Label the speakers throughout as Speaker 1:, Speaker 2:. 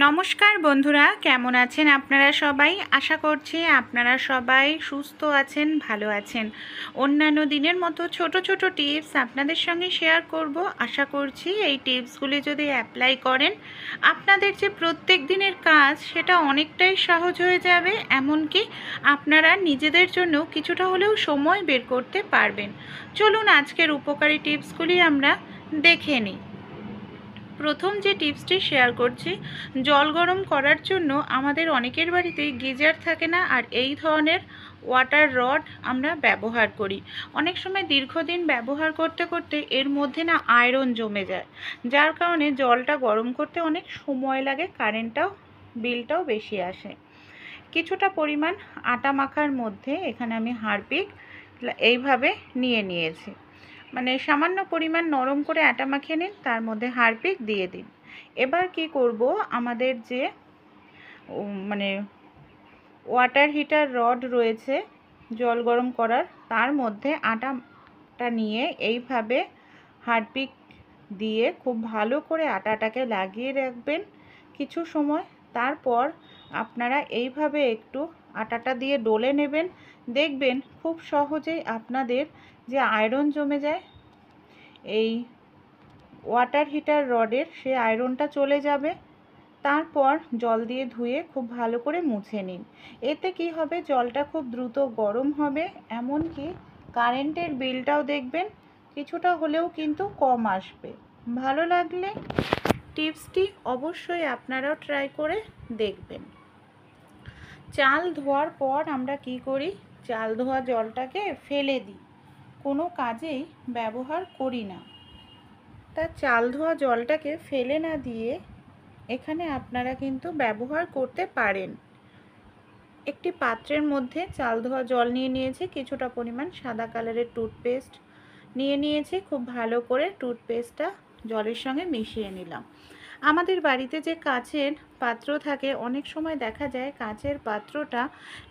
Speaker 1: নমস্কার বন্ধুরা, কেমন আছেন আপনারা সবাই? আশা করছি আপনারা সবাই সুস্থ আছেন, ভালো আছেন। অন্যান্য দিনের মতো ছোট ছোট টিপস আপনাদের সঙ্গে শেয়ার করব। আশা করছি এই টিপসগুলি যদি অ্যাপ্লাই করেন, আপনাদের যে প্রত্যেক দিনের কাজ সেটা অনেকটাই সহজ হয়ে যাবে। এমনকি আপনারা নিজেদের জন্য কিছুটা হলেও সময় বের করতে পারবেন। চলুন আজকের উপকারী টিপসগুলি আমরা দেখে নিই। প্রথম যে টিপসটি শেয়ার করছি, জল গরম করার জন্য আমাদের অনেকের বাড়িতেই গিজার থাকে না, আর এই ধরনের ওয়াটার রড আমরা ব্যবহার করি। অনেক সময় দীর্ঘদিন ব্যবহার করতে করতে এর মধ্যে না আয়রন জমে যায়, যার কারণে জলটা গরম করতে অনেক সময় লাগে, বিলটাও বেশি আসে। কিছুটা পরিমাণ আটা মাখার মধ্যে এখানে আমি হারপিক এইভাবে নিয়েছি। মানে সামান্য পরিমাণ নরম করে আটা মাখিয়ে নিন, তার মধ্যে হারপিক দিয়ে দিন। এবার কি করব, আমাদের যে মানে ওয়াটার হিটার রড রয়েছে জল গরম করার, তার মধ্যে আটাটা নিয়ে এইভাবে হারপিক দিয়ে খুব ভালো করে আটাটাকে লাগিয়ে রাখবেন কিছু সময়। তারপর আপনারা এইভাবে একটু আটাটা দিয়ে ডলে নেবেন। দেখবেন খুব সহজেই আপনাদের যে আয়রন জমে যায় এই ওয়াটার হিটার রডের, সেই আয়রনটা চলে যাবে। তারপর জল দিয়ে ধুয়ে খুব ভালো করে মুছে নিন। এতে কি হবে, জলটা খুব দ্রুত গরম হবে, এমনকি কারেন্টের বিলটাও দেখবেন কিছুটা হলেও কিন্তু কম আসবে। ভালো লাগলে টিপসটি অবশ্যই আপনারাও ট্রাই করে দেখবেন। চাল ধোয়ার পর আমরা কি করি, চাল ধোয়া জলটাকে ফেলে দিই, কোনো কাজেই ব্যবহার করি না। তা চাল ধোয়া জলটাকে ফেলে না দিয়ে এখানে আপনারা কিন্তু ব্যবহার করতে পারেন। একটি পাত্রের মধ্যে চাল ধোয়া জল নিয়ে নিয়েছি, কিছুটা পরিমাণ সাদা কালারের টুথপেস্ট নিয়েছি। খুব ভালো করে টুথপেস্টটা জলের সঙ্গে মিশিয়ে নিলাম। আমাদের বাড়িতে যে কাচের পাত্র থাকে, অনেক সময় দেখা যায় কাচের পাত্রটা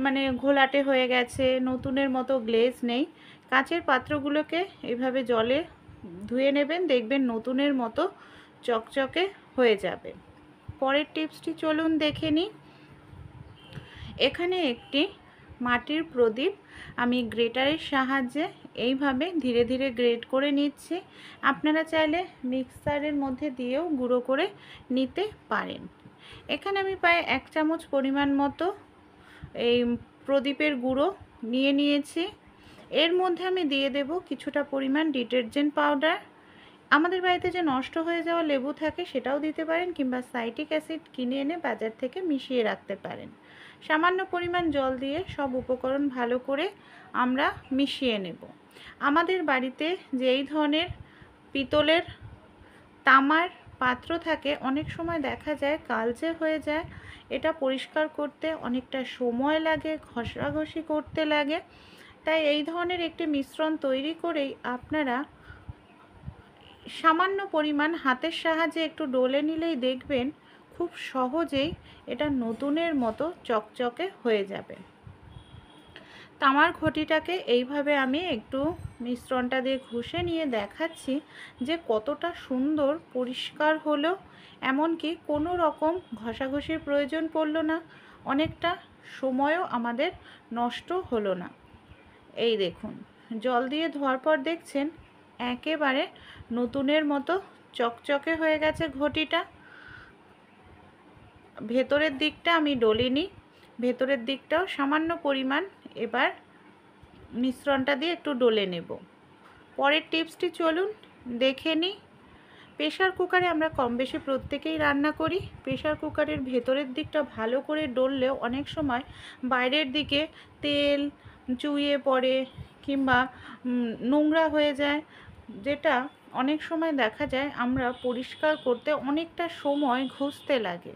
Speaker 1: মানে ঘোলাটে হয়ে গেছে, নতুনের মতো গ্লেজ নেই। কাচের পাত্রগুলোকে এইভাবে জলে ধুয়ে নেবেন, দেখবেন নতুনের মতো চকচকে হয়ে যাবে। পরের টিপসটি চলুন দেখে নিই। এখানে একটি মাটির প্রদীপ আমি গ্রেটারের সাহায্যে এইভাবে ধীরে ধীরে গ্রেট করে নিচ্ছি। আপনারা চাইলে মিক্সারের মধ্যে দিয়েও গুঁড়ো করে নিতে পারেন। এখানে আমি প্রায় 1 চামচ পরিমাণ মতো এই প্রদীপের গুঁড়ো নিয়েছি। এর মধ্যে আমি দিয়ে দেব কিছুটা পরিমাণ ডিটারজেন্ট পাউডার। আমাদের বাড়িতে যে নষ্ট হয়ে যাওয়া লেবু থাকে সেটাও দিতে পারেন, কিংবা সাইট্রিক অ্যাসিড কিনে এনে বাজার থেকে মিশিয়ে রাখতে পারেন। সামান্য পরিমাণ জল দিয়ে সব উপকরণ ভালো করে আমরা মিশিয়ে নেব। আমাদের বাড়িতে যেই ধরনের পিতলের, তামার পাত্র থাকে, অনেক সময় দেখা যায় কালচে হয়ে যায়। এটা পরিষ্কার করতে অনেকটা সময় লাগে, ঘষাঘষি করতে লাগে। তাই এই ধরনের একটি মিশ্রণ তৈরি করেই আপনারা সামান্য পরিমাণ হাতের সাহায্যে একটু ডলে নিলেই দেখবেন খুব সহজেই এটা নতুনের মতো চকচকে হয়ে যাবে। তামার ঘটিটাকে এইভাবে আমি একটু মিশ্রণটা দিয়ে ঘষে নিয়ে দেখাচ্ছি যে কতটা সুন্দর পরিষ্কার হলো। এমনকি কোনো রকম ঘষাঘষির প্রয়োজন পড়লো না, অনেকটা সময়ও আমাদের নষ্ট হলো না। এই দেখুন, জল দিয়ে ধোয়ার পর দেখছেন একেবারে নতুনের মতো চকচকে হয়ে গেছে ঘটিটা। ভেতরের দিকটা আমি ডলিনি, ভেতরের দিকটাও সামান্য পরিমাণ এবার মিশ্রণটা দিয়ে একটু ডলে নেব। পরের টিপসটি চলুন দেখে নিই। প্রেশার কুকারে আমরা কম বেশি প্রত্যেকেই রান্না করি। প্রেশার কুকারের ভেতরের দিকটা ভালো করে ডললেও অনেক সময় বাইরের দিকে তেল চুইয়ে পড়ে কিংবা নোংরা হয়ে যায়, যেটা অনেক সময় দেখা যায় আমরা পরিষ্কার করতে অনেকটা সময় ঘষতে লাগে,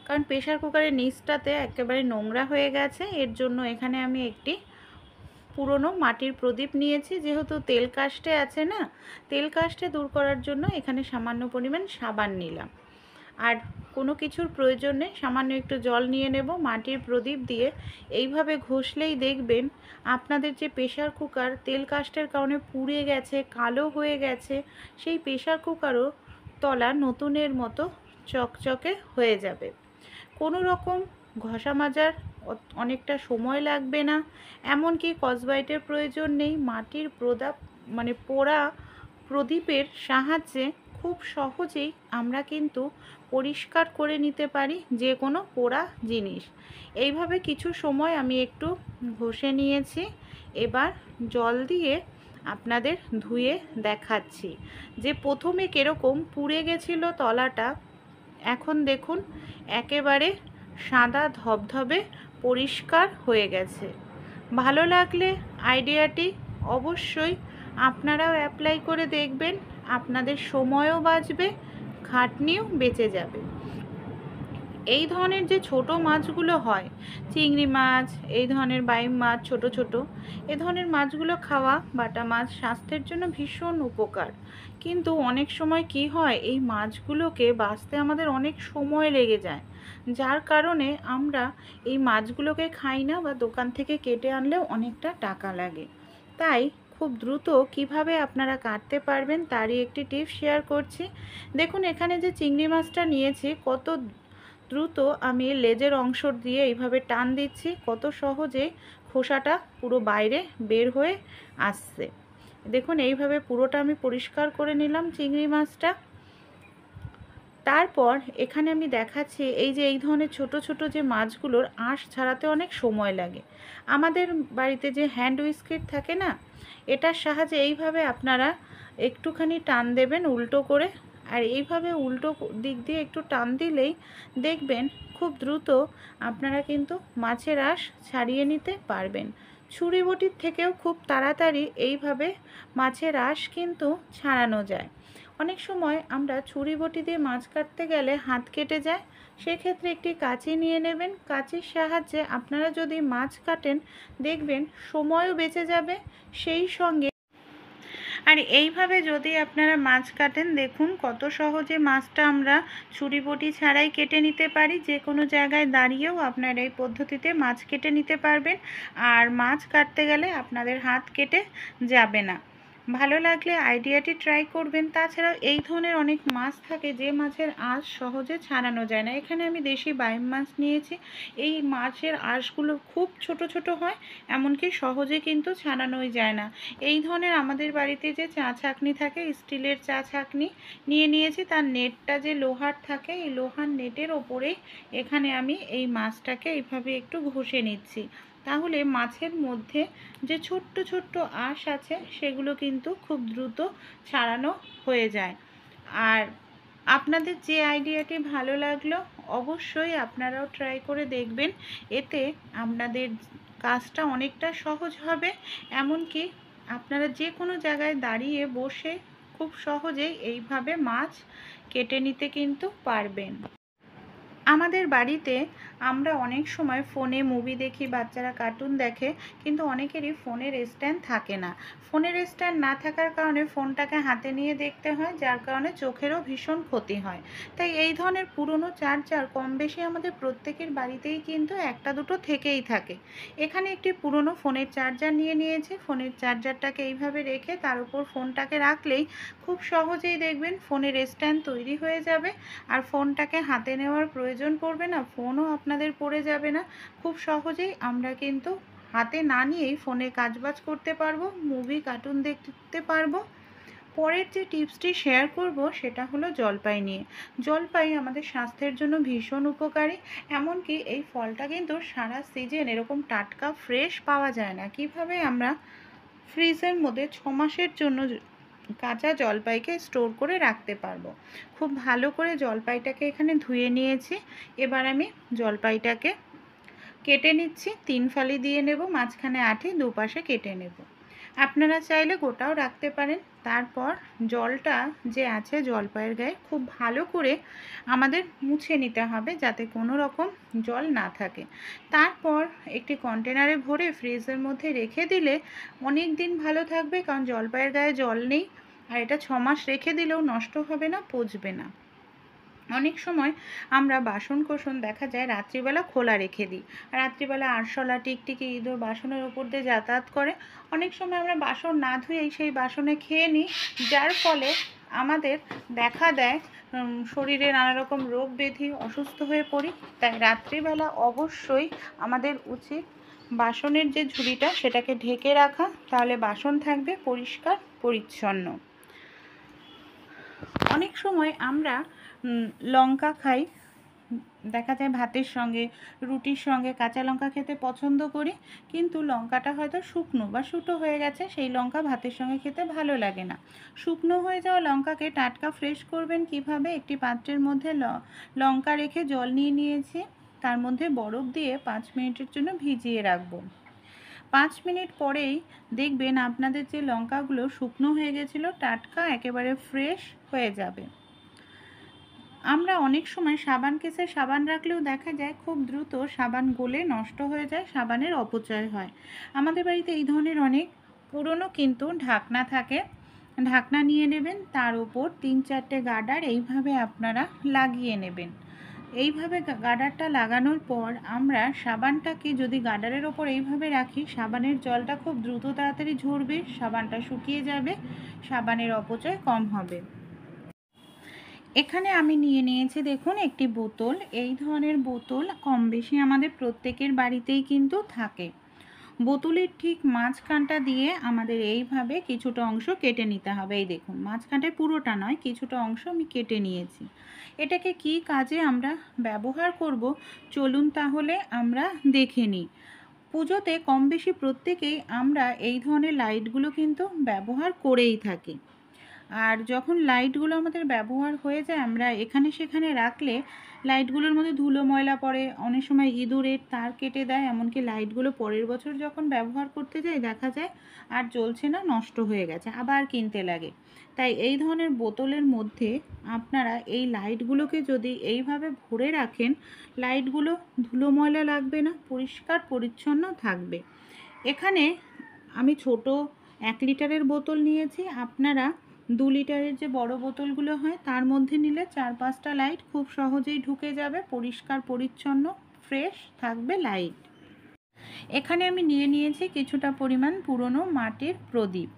Speaker 1: কারণ প্রেশার কুকারের নিচটাতে একেবারে নোংরা হয়ে গেছে। এর জন্য এখানে আমি একটি পুরনো মাটির প্রদীপ নিয়েছি। যেহেতু তেল কাস্টে আছে না, তেল কাস্টে দূর করার জন্য এখানে সামান্য পরিমাণ সাবান নিলাম। আর কোনো কিছুর প্রয়োজন নেই, সামান্য একটু জল নিয়ে নেব, মাটির প্রদীপ দিয়ে এইভাবে ঘষলেই দেখবেন আপনাদের যে প্রেশার কুকার তেল কাস্টের কারণে পুড়ে গেছে, কালো হয়ে গেছে, সেই প্রেশার কুকারও তলা নতুনের মতো চকচকে হয়ে যাবে। কোনো রকম ঘষা মাজার অনেকটা সময় লাগবে না, এমনকি স্কচব্রাইটের প্রয়োজন নেই। মাটির প্রদাপ পোড়া প্রদীপের সাহায্যে খুব সহজেই আমরা কিন্তু পরিষ্কার করে নিতে পারি যে কোনো পোড়া জিনিস। এইভাবে কিছু সময় আমি একটু ঘষে নিয়েছি। এবার জল দিয়ে আপনাদের ধুয়ে দেখাচ্ছি যে প্রথমে কীরকম পুড়ে গেছিলো তলাটা, এখন দেখুন একেবারে সাদা ধবধবে পরিষ্কার হয়ে গেছে। ভালো লাগলে আইডিয়াটি অবশ্যই আপনারাও অ্যাপ্লাই করে দেখবেন, আপনাদের সময়ও বাঁচবে, খাটনিও বেঁচে যাবে। এই ধরনের যে ছোট মাছগুলো হয়, চিংড়ি মাছ, এই ধরনের বাইম মাছ, ছোট ছোট এ ধরনের মাছগুলো খাওয়া, বাটা মাছ স্বাস্থ্যের জন্য ভীষণ উপকার। কিন্তু অনেক সময় কি হয়, এই মাছগুলোকে বাছতে আমাদের অনেক সময় লেগে যায়, যার কারণে আমরা এই মাছগুলোকে খাই না, বা দোকান থেকে কেটে আনলেও অনেকটা টাকা লাগে। তাই খুব দ্রুত কিভাবে আপনারা কাটতে পারবেন তারই একটি টিপস শেয়ার করছি। দেখুন এখানে যে চিংড়ি মাছটা নিয়েছি, কত দ্রুত আমি লেজের অংশ দিয়ে এইভাবে টান দিচ্ছি, কত সহজে খোসাটা পুরো বাইরে বের হয়ে আসছে। দেখুন এইভাবে পুরোটা আমি পরিষ্কার করে নিলাম চিংড়ি মাছটা। তারপর এখানে আমি দেখাচ্ছি এই যে এই ধরনের ছোট ছোট যে মাছগুলোর আঁশ ছাড়াতে অনেক সময় লাগে। আমাদের বাড়িতে যে হ্যান্ড উইস্কেট থাকে না, এটার সাহায্যে এইভাবে আপনারা একটুখানি টান দেবেন উল্টো করে, আর এইভাবে উল্টো দিক দিয়ে একটু টান দিলেই দেখবেন খুব দ্রুত আপনারা কিন্তু মাছের আঁশ ছাড়িয়ে নিতে পারবেন। ছুরি বটির থেকেও খুব তাড়াতাড়ি এইভাবে মাছের আঁশ কিন্তু ছাড়ানো যায়। অনেক সময় আমরা ছুরি বটি দিয়ে মাছ কাটতে গেলে হাত কেটে যায়, সেক্ষেত্রে একটি কাঁচি নিয়ে নেবেন। কাঁচির সাহায্যে আপনারা যদি মাছ কাটেন দেখবেন সময়ও বেঁচে যাবে, সেই সঙ্গে আর এইভাবে যদি আপনারা মাছ কাটেন দেখুন কত সহজে মাছটা আমরা ছুরি বটি ছাড়াই কেটে নিতে পারি। যে কোনো জায়গায় দাঁড়িয়েও আপনারা এই পদ্ধতিতে মাছ কেটে নিতে পারবেন, আর মাছ কাটতে গেলে আপনাদের হাত কেটে যাবে না। ভালো লাগলে আইডিয়াটি ট্রাই করবেন। তাছাড়াও এই ধরনের অনেক মাছ থাকে যে মাছের আঁশ সহজে ছাড়ানো যায় না। এখানে আমি দেশি বাইম মাছ নিয়েছি। এই মাছের আঁশগুলো খুব ছোট ছোট হয়, এমনকি সহজে কিন্তু ছাড়ানোই যায় না। এই ধরনের আমাদের বাড়িতে যে চা ছাঁকনি থাকে, স্টিলের চা ছাঁকনি নিয়ে নিয়েছি, তার নেটটা যে লোহার থাকে, এই লোহার নেটের ওপরেই এখানে আমি এই মাছটাকে এইভাবে একটু ঘষে নিচ্ছি। তাহলে মাছের মধ্যে যে ছোট্ট ছোট্ট আঁশ আছে সেগুলো কিন্তু খুব দ্রুত ছাড়ানো হয়ে যায়। আর আপনাদের যে আইডিয়াটি ভালো লাগলো অবশ্যই আপনারাও ট্রাই করে দেখবেন, এতে আপনাদের কাজটা অনেকটা সহজ হবে। এমনকি আপনারা যে কোনো জায়গায় দাঁড়িয়ে বসে খুব সহজেই এইভাবে মাছ কেটে নিতে কিন্তু পারবেন। আমাদের বাড়িতে আমরা অনেক সময় ফোনে মুভি দেখি, বাচ্চারা কার্টুন দেখে, কিন্তু অনেকেরই ফোনের স্ট্যান্ড থাকে না। ফোনের স্ট্যান্ড না থাকার কারণে ফোনটাকে হাতে নিয়ে দেখতে হয়, যার কারণে চোখেরও ভীষণ ক্ষতি হয়। তাই এই ধরনের পুরনো চার্জার কম বেশি আমাদের প্রত্যেকের বাড়িতেই কিন্তু একটা দুটো থেকেই থাকে। এখানে একটি পুরনো ফোনের চার্জার নিয়ে নিয়েছি। ফোনের চার্জারটাকে এইভাবে রেখে তার উপর ফোনটাকে রাখলেই খুব সহজেই দেখবেন ফোনের স্ট্যান্ড তৈরি হয়ে যাবে, আর ফোনটাকে হাতে নেওয়ার প্রয়োজন পড়বে না, ফোনও আপনাদের পড়ে যাবে না। খুব সহজেই আমরা কিন্তু হাতে না নিয়েই ফোনে কাজবাজ করতে পারবো, মুভি কার্টুন দেখতে পারবো। পরের যে টিপসটি শেয়ার করব সেটা হলো জলপাই নিয়ে। জলপাই আমাদের স্বাস্থ্যের জন্য ভীষণ উপকারী, এমনকি এই ফলটা কিন্তু সারা সিজন এরকম টাটকা ফ্রেশ পাওয়া যায় না। কিভাবে আমরা ফ্রিজের মধ্যে 6 মাসের জন্য কাঁচা জলপাইকে স্টোর করে রাখতে পারবো। খুব ভালো করে জলপাইটাকে এখানে ধুয়ে নিয়েছি। এবার আমি জলপাইটাকে কেটে নিচ্ছি, 3 ফালি দিয়ে নেব, মাঝখানে আঁটি, দুপাশে কেটে নেব। আপনারা চাইলে গোটাও রাখতে পারেন। তারপর জলটা যে আছে জলপাইয়ের গায়ে খুব ভালো করে আমাদের মুছে নিতে হবে, যাতে কোনো রকম জল না থাকে। তারপর একটি কন্টেনারে ভরে ফ্রিজের মধ্যে রেখে দিলে অনেক দিন ভালো থাকবে, কারণ জলপাইয়ের গায়ে জল নেই, আর এটা 6 মাস রেখে দিলেও নষ্ট হবে না, পচবে না। অনেক সময় আমরা বাসন কোসন দেখা যায় রাত্রিবেলা খোলা রেখে দিই। রাত্রিবেলা আরশোলা, টিকটিকি, ইঁদুর বাসনের উপর দিয়ে যাতায়াত করে। অনেক সময় আমরা বাসন না ধুয়েই সেই বাসনে খেয়ে নিই, যার ফলে আমাদের দেখা দেয় শরীরে নানা রকম রোগ ব্যাধি অসুস্থ হয়ে পড়ি। তাই রাত্রিবেলা অবশ্যই আমাদের উচিত বাসনের যে ঝুড়িটা সেটাকে ঢেকে রাখা, তাহলে বাসন থাকবে পরিষ্কার পরিচ্ছন্ন। অনেক সময় আমরা লঙ্কা খাই, দেখা যায় ভাতের সঙ্গে, রুটির সঙ্গে কাঁচা লঙ্কা খেতে পছন্দ করি, কিন্তু লঙ্কাটা হয়তো শুকনো বা শুটো হয়ে গেছে, সেই লঙ্কা ভাতের সঙ্গে খেতে ভালো লাগে না। শুকনো হয়ে যাওয়া লঙ্কাকে টাটকা ফ্রেশ করবেন কিভাবে? একটি পাত্রের মধ্যে লঙ্কা রেখে জল নিয়ে নিয়েছি, তার মধ্যে বরফ দিয়ে 5 মিনিটের জন্য ভিজিয়ে রাখবো। 5 মিনিট পরেই দেখবেন আপনাদের যে লঙ্কাগুলো শুকনো হয়ে গেছিলো টাটকা একেবারে ফ্রেশ হয়ে যাবে। আমরা অনেক সময় সাবান কেসে সাবান রাখলেও দেখা যায় খুব দ্রুত সাবান গলে নষ্ট হয়ে যায়, সাবানের অপচয় হয়। আমাদের বাড়িতে এই ধরনের অনেক পুরনো কিন্তু ঢাকনা থাকে, ঢাকনা নিয়ে নেবেন, তার উপর 3-4টে গার্ডার এইভাবে আপনারা লাগিয়ে নেবেন। এইভাবে গার্ডারটা লাগানোর পর আমরা সাবানটাকে যদি গার্ডারের ওপর এইভাবে রাখি, সাবানের জলটা খুব দ্রুত তাড়াতাড়ি ঝরবে, সাবানটা শুকিয়ে যাবে, সাবানের অপচয় কম হবে। এখানে আমি নিয়ে নিয়েছি দেখুন একটি বোতল। এই ধরনের বোতল কম বেশি আমাদের প্রত্যেকের বাড়িতেই কিন্তু থাকে। বোতলের ঠিক মাঝখানটা দিয়ে আমাদের এইভাবে কিছুটা অংশ কেটে নিতে হবে। এই দেখুন মাঝখানটায় পুরোটা নয়, কিছুটা অংশ আমি কেটে নিয়েছি। এটাকে কি কাজে আমরা ব্যবহার করব চলুন তাহলে আমরা দেখে নিই। পুজোতে কম বেশি প্রত্যেকেই আমরা এই ধরনের লাইটগুলো কিন্তু ব্যবহার করেই থাকি। আর যখন লাইটগুলো আমাদের ব্যবহার হয়ে যায়, আমরা এখানে সেখানে রাখলে লাইটগুলোর মধ্যে ধুলো ময়লা পড়ে, অনেক সময় ইঁদুরের তার কেটে দেয়, এমনকি লাইটগুলো পরের বছর যখন ব্যবহার করতে যাই দেখা যায় আর জ্বলছে না, নষ্ট হয়ে গেছে, আবার কিনতে লাগে। তাই এই ধরনের বোতলের মধ্যে আপনারা এই লাইটগুলোকে যদি এইভাবে ভরে রাখেন, লাইটগুলো ধুলো ময়লা লাগবে না, পরিষ্কার পরিচ্ছন্ন থাকবে। এখানে আমি ছোট 1 লিটারের বোতল নিয়েছি, আপনারা 2 লিটারের যে বড় বোতলগুলো হয় তার মধ্যে নিলে 4-5টা লাইট খুব সহজেই ঢুকে যাবে, পরিষ্কার পরিচ্ছন্ন ফ্রেশ থাকবে লাইট। এখানে আমি নিয়ে নিয়েছি কিছুটা পরিমাণ পুরনো মাটির প্রদীপ।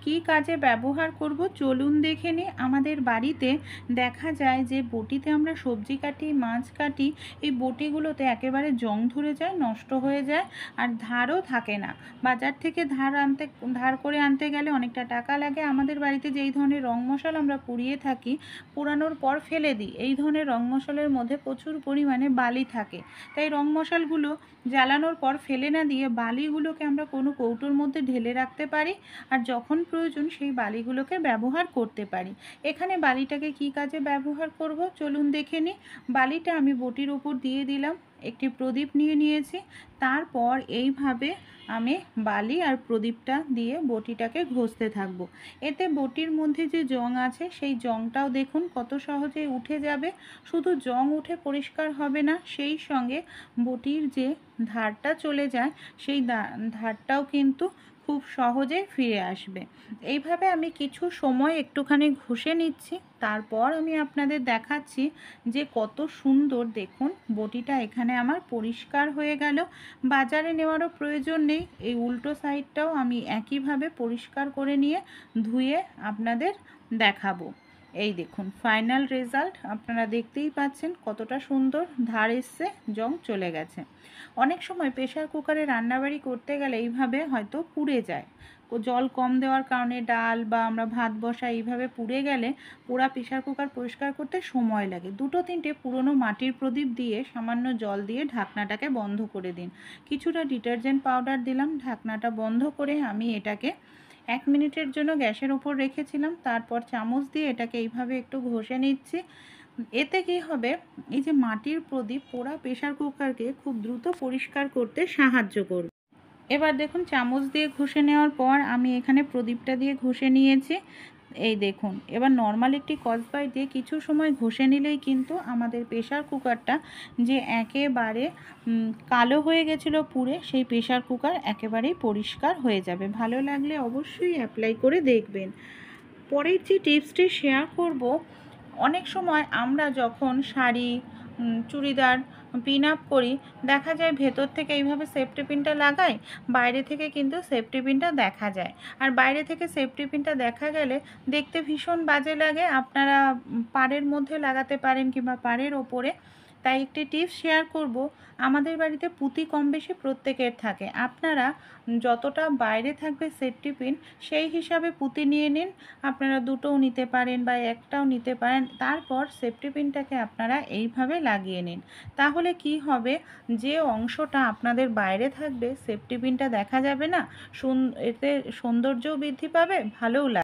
Speaker 1: কি কাজে ব্যবহার করব চলুন দেখে নিই। আমাদের বাড়িতে দেখা যায় যে বটিতে আমরা সবজি কাটি, মাছ কাটি, এই বটিগুলোতে একেবারে জং ধরে যায়, নষ্ট হয়ে যায়, আর ধারও থাকে না। বাজার থেকে ধার করে আনতে গেলে অনেকটা টাকা লাগে। আমাদের বাড়িতে যেই ধরনের রং মশলা আমরা পুড়িয়ে থাকি, পোড়ানোর পর ফেলে দিই, এই ধরনের রং মশলার মধ্যে প্রচুর পরিমাণে বালি থাকে। তাই রং মশালগুলো জ্বালানোর পর ফেলে না দিয়ে বালিগুলোকে আমরা কোনো কৌটোর মধ্যে ঢেলে রাখতে পারি, আর যখন প্রয়োজন সেই বালিগুলোকে ব্যবহার করতে পারি। এখানে বালিটাকে কি কাজে ব্যবহার করব চলুন দেখে নিই। বালিটা আমি বটির উপর দিয়ে দিলাম, একটি প্রদীপ নিয়ে নিয়েছি, তারপর এইভাবে আমি বালি আর প্রদীপটা দিয়ে বটিটাকে ঘষতে থাকবো। এতে বটির মধ্যে যে জং আছে সেই জংটাও দেখুন কত সহজে উঠে যাবে। শুধু জং উঠে পরিষ্কার হবে না, সেই সঙ্গে বটির যে ধারটা চলে যায় সেই ধারটাও কিন্তু খুব সহজে ফিরে আসবে। এইভাবে আমি কিছু সময় একটুখানি ঘষে নিচ্ছি, তারপর আমি আপনাদের দেখাচ্ছি যে কত সুন্দর দেখুন বটিটা এখানে আমার পরিষ্কার হয়ে গেল। বাজারে নেওয়ারও প্রয়োজন নেই, এই উল্টো সাইডটাও আমি একইভাবে পরিষ্কার করে নিয়ে ধুয়ে আপনাদের দেখাবো। এই দেখুন ফাইনাল রেজাল্ট আপনারা দেখতেই পাচ্ছেন কতটা সুন্দর ধার এসছে, জং চলে গেছে। অনেক সময় প্রেশার কুকারে রান্নাবাড়ি করতে গেলে এইভাবে হয়তো পুড়ে যায়, জল কম দেওয়ার কারণে ডাল বা আমরা ভাত বসাই, এইভাবে পুড়ে গেলে পোড়া প্রেশার কুকার পরিষ্কার করতে সময় লাগে। 2-3টে পুরনো মাটির প্রদীপ দিয়ে সামান্য জল দিয়ে ঢাকনাটাকে বন্ধ করে দিন, কিছুটা ডিটারজেন্ট পাউডার দিলাম, ঢাকনাটা বন্ধ করে আমি এটাকে 1 মিনিটের জন্য গ্যাসের উপর রেখেছিলাম, তারপর চামচ দিয়ে এটাকে এইভাবে একটু ঘষে নিচ্ছি। এতে কি হবে, এই যে মাটির প্রদীপ পোড়া প্রেশার কুকারকে খুব দ্রুত পরিষ্কার করতে সাহায্য করবে। এবার দেখুন চামচ দিয়ে ঘষে নেওয়ার পর আমি এখানে প্রদীপটা দিয়ে ঘষে নিয়েছি। এই দেখুন এবার নর্মাল একটি কসবাই দিয়ে কিছু সময় ঘষে নিলেই কিন্তু আমাদের প্রেশার কুকারটা যে একেবারে কালো হয়ে গেছিলো পুড়ে, সেই প্রেশার কুকার একেবারেই পরিষ্কার হয়ে যাবে। ভালো লাগলে অবশ্যই অ্যাপ্লাই করে দেখবেন। পরের যে টিপসটি শেয়ার করব, অনেক সময় আমরা যখন শাড়ি চুড়িদার পিন আপ করি, দেখা যায় ভেতর থেকে এইভাবে সেফটি পিনটা লাগাই, বাইরে থেকে কিন্তু সেফটি পিনটা দেখা যায়। আর বাইরে থেকে সেফটি পিনটা দেখা গেলে দেখতে ভীষণ বাজে লাগে। আপনারা পাড়ের মধ্যে লাগাতে পারেন কিংবা পাড়ের ওপরে। তাই একটি টিপস শেয়ার করব। আমাদের বাড়িতে পুঁতি কম বেশি প্রত্যেকের থাকে। আপনারা যতটা বাইরে থাকবে সেফটি পিন সেই হিসাবে পুঁতি নিয়ে নিন। আপনারা দুটোও নিতে পারেন বা একটাও নিতে পারেন। তারপর সেফটি পিনটাকে আপনারা এইভাবে লাগিয়ে নিন। তাহলে কি হবে, যে অংশটা আপনাদের বাইরে থাকবে সেফটি পিনটা দেখা যাবে না, এতে সৌন্দর্যও বৃদ্ধি পাবে, ভালোও লাগবে।